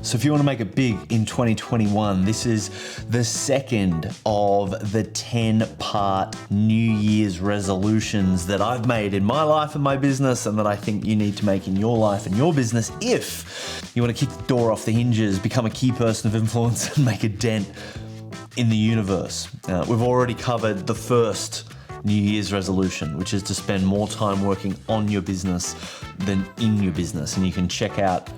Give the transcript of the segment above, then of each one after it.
So if you want to make it big in 2021, this is the second of the 10-part New Year's resolutions that I've made in my life and my business, and that I think you need to make in your life and your business if you want to kick the door off the hinges, become a key person of influence, and make a dent in the universe. We've already covered the first New Year's resolution, which is to spend more time working on your business than in your business. And you can check out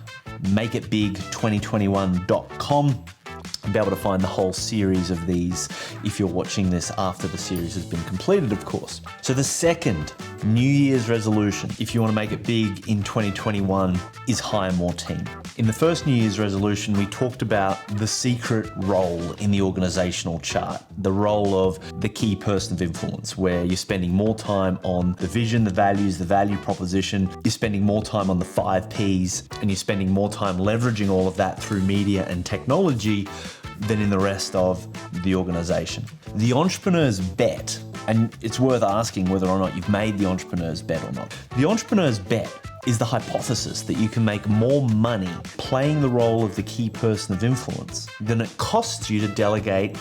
makeitbig2021.com and be able to find the whole series of these if you're watching this after the series has been completed, of course. So the second New Year's resolution, if you want to make it big in 2021, is hire more team. In the first New Year's resolution, we talked about the secret role in the organizational chart, the role of the key person of influence, where you're spending more time on the vision, the values, the value proposition, you're spending more time on the 5 Ps, and you're spending more time leveraging all of that through media and technology than in the rest of the organization. The entrepreneur's bet, and it's worth asking whether or not you've made the entrepreneur's bet or not. The entrepreneur's bet is the hypothesis that you can make more money playing the role of the key person of influence than it costs you to delegate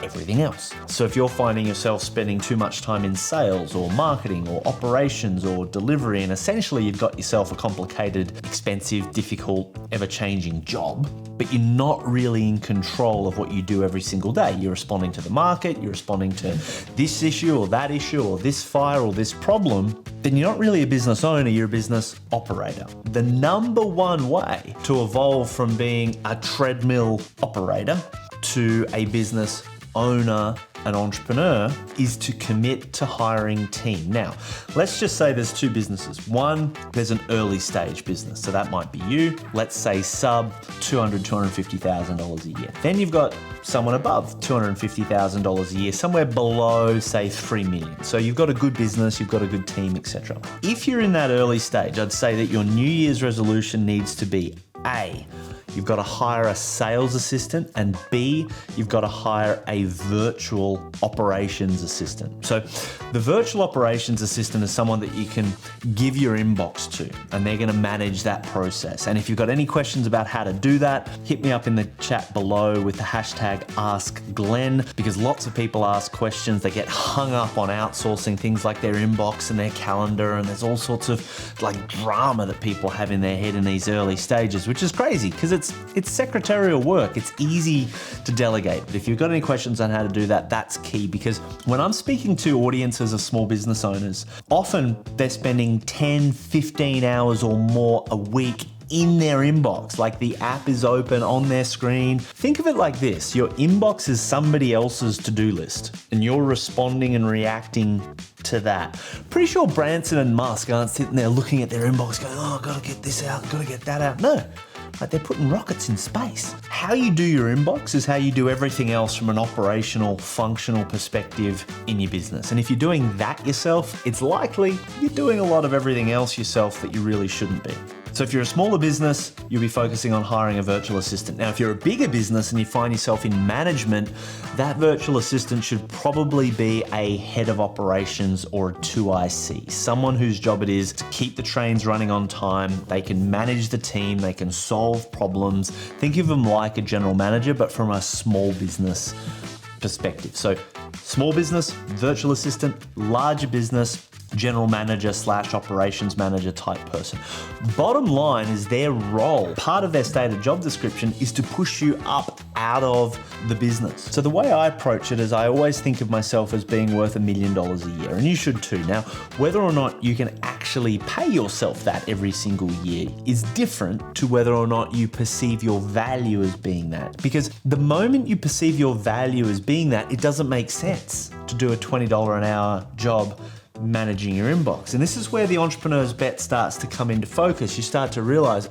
everything else. So if you're finding yourself spending too much time in sales or marketing or operations or delivery, and essentially you've got yourself a complicated, expensive, difficult, ever-changing job, but you're not really in control of what you do every single day. You're responding to the market, you're responding to this issue or that issue or this fire or this problem, then you're not really a business owner, you're a business operator. The number one way to evolve from being a treadmill operator to a business owner, an entrepreneur, is to commit to hiring team. Now, let's just say there's 2 businesses. One, there's an early stage business. So that might be you, let's say sub $200,000, $250,000 a year. Then you've got someone above $250,000 a year, somewhere below, say, 3 million. So you've got a good business, you've got a good team, etc. If you're in that early stage, I'd say that your New Year's resolution needs to be A, you've got to hire a sales assistant, and B, you've got to hire a virtual operations assistant. So the virtual operations assistant is someone that you can give your inbox to, and they're going to manage that process. And if you've got any questions about how to do that, hit me up in the chat below with the hashtag AskGlenn, because lots of people ask questions. They get hung up on outsourcing things like their inbox and their calendar, and there's all sorts of like drama that people have in their head in these early stages, which is crazy because it's secretarial work. It's easy to delegate. But if you've got any questions on how to do that, that's key, because when I'm speaking to audiences of small business owners, often they're spending 10, 15 hours or more a week in their inbox. Like the app is open on their screen. Think of it like this. Your inbox is somebody else's to-do list, and you're responding and reacting to that. Pretty sure Branson and Musk aren't sitting there looking at their inbox going, oh, gotta get this out, gotta get that out. No. Like they're putting rockets in space. How you do your inbox is how you do everything else from an operational, functional perspective in your business. And if you're doing that yourself, it's likely you're doing a lot of everything else yourself that you really shouldn't be. So if you're a smaller business, you'll be focusing on hiring a virtual assistant. Now, if you're a bigger business and you find yourself in management, that virtual assistant should probably be a head of operations or a 2IC, someone whose job it is to keep the trains running on time. They can manage the team, they can solve problems. Think of them like a general manager, but from a small business perspective. So small business, virtual assistant; larger business, general manager / operations manager type person. Bottom line is their role, part of their stated job description, is to push you up out of the business. So the way I approach it is I always think of myself as being worth $1 million a year, and you should too. Now, whether or not you can actually pay yourself that every single year is different to whether or not you perceive your value as being that. Because the moment you perceive your value as being that, it doesn't make sense to do a $20 an hour job managing your inbox. And this is where the entrepreneur's bet starts to come into focus. You start to realize,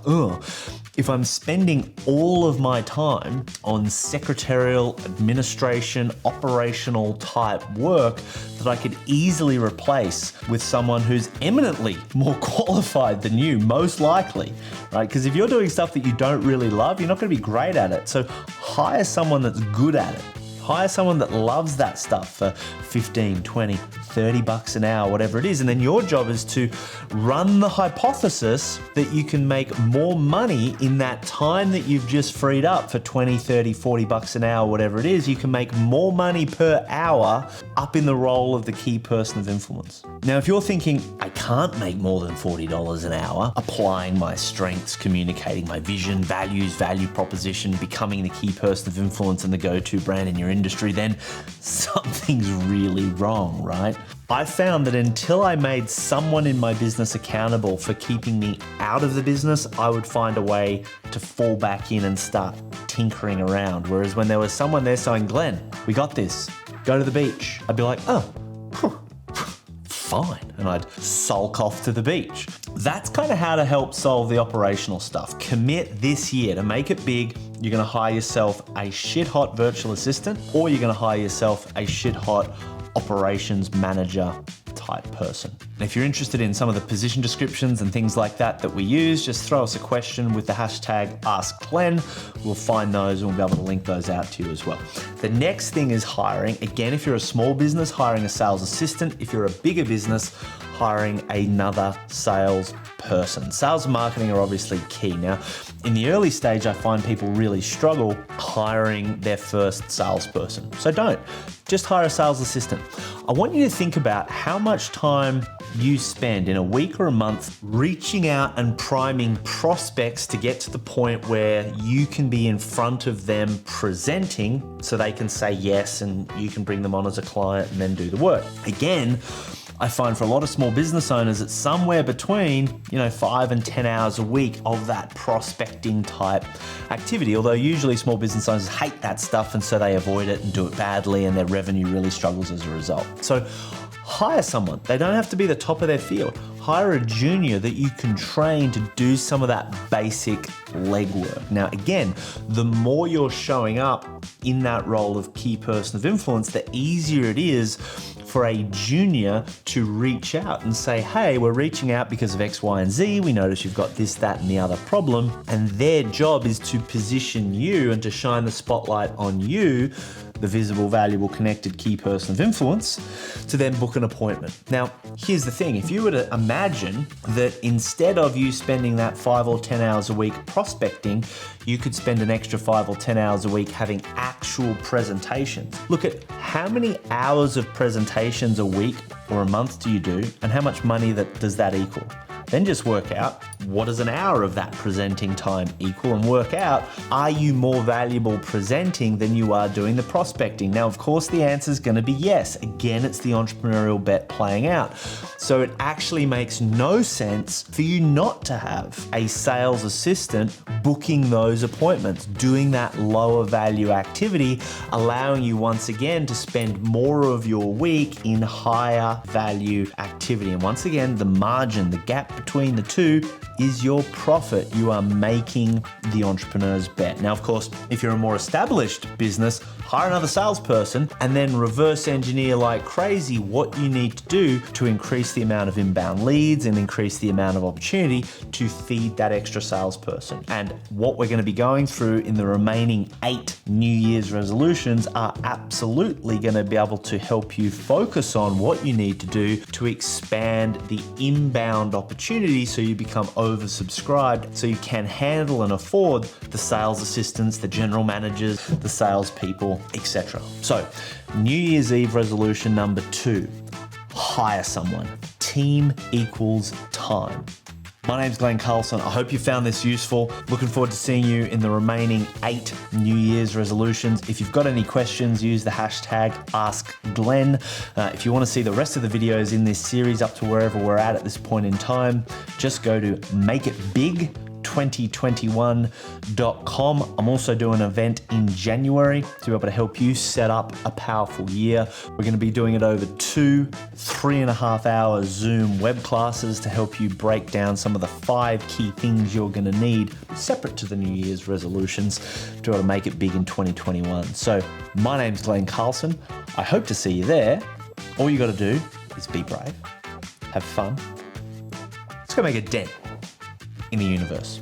if I'm spending all of my time on secretarial, administration, operational type work that I could easily replace with someone who's eminently more qualified than you, most likely, right? Because if you're doing stuff that you don't really love, you're not going to be great at it. So hire someone that's good at it. Hire someone that loves that stuff for 15, 20, 30 bucks an hour, whatever it is. And then your job is to run the hypothesis that you can make more money in that time that you've just freed up for 20, 30, 40 bucks an hour, whatever it is. You can make more money per hour up in the role of the key person of influence. Now, if you're thinking, I can't make more than $40 an hour applying my strengths, communicating my vision, values, value proposition, becoming the key person of influence and the go-to brand in your industry, then something's really wrong, right? I found that until I made someone in my business accountable for keeping me out of the business, I would find a way to fall back in and start tinkering around. Whereas when there was someone there saying, Glenn, we got this, go to the beach, I'd be like, oh, fine. And I'd sulk off to the beach. That's kind of how to help solve the operational stuff. Commit this year to make it big. You're going to hire yourself a shit hot virtual assistant, or you're going to hire yourself a shit hot operations manager type person. And if you're interested in some of the position descriptions and things like that we use, just throw us a question with the hashtag AskGlenn. We'll find those and we'll be able to link those out to you as well. The next thing is hiring. Again, if you're a small business, hiring a sales assistant. If you're a bigger business, hiring another sales person. Sales and marketing are obviously key. Now, in the early stage, I find people really struggle hiring their first salesperson. So don't. Just hire a sales assistant. I want you to think about how much time you spend in a week or a month reaching out and priming prospects to get to the point where you can be in front of them presenting so they can say yes and you can bring them on as a client and then do the work. Again, I find for a lot of small business owners, it's somewhere between, 5 and 10 hours a week of that prospecting type activity. Although usually small business owners hate that stuff and so they avoid it and do it badly and their revenue really struggles as a result. So hire someone. They don't have to be the top of their field. Hire a junior that you can train to do some of that basic legwork. Now, again, the more you're showing up in that role of key person of influence, the easier it is for a junior to reach out and say, hey, we're reaching out because of X, Y, and Z. We notice you've got this, that, and the other problem. And their job is to position you and to shine the spotlight on you, the visible, valuable, connected key person of influence, to then book an appointment. Now, here's the thing. If you were to imagine that instead of you spending that 5 or 10 hours a week prospecting, you could spend an extra 5 or 10 hours a week having actual presentations. Look at how many hours of presentations a week or a month do you do, and how much money does that equal? Then just work out, what does an hour of that presenting time equal, and work out, are you more valuable presenting than you are doing the prospecting? Now, of course, the answer is going to be yes. Again, it's the entrepreneurial bet playing out. So it actually makes no sense for you not to have a sales assistant booking those appointments, doing that lower value activity, allowing you once again to spend more of your week in higher value activity. And once again, the margin, the gap between the two is your profit. You are making the entrepreneur's bet. Now, of course, if you're a more established business, hire another salesperson and then reverse engineer like crazy what you need to do to increase the amount of inbound leads and increase the amount of opportunity to feed that extra salesperson. And what we're going to be going through in the remaining 8 New Year's resolutions are absolutely going to be able to help you focus on what you need to do to expand the inbound opportunity so you become oversubscribed, so you can handle and afford the sales assistants, the general managers, the salespeople, etc. So, New Year's Eve resolution number 2, hire someone. Team equals time. My name's Glenn Carlson. I hope you found this useful. Looking forward to seeing you in the remaining 8 New Year's resolutions. If you've got any questions, use the hashtag AskGlenn. If you want to see the rest of the videos in this series up to wherever we're at this point in time, just go to makeitbig2021.com. I'm also doing an event in January to be able to help you set up a powerful year. We're going to be doing it over 2 3.5-hour Zoom web classes to help you break down some of the 5 key things you're going to need separate to the New Year's resolutions to be able to make it big in 2021. So my name's Glenn Carlson. I hope to see you there. All you got to do is be brave, have fun. Let's go make a dent in the universe.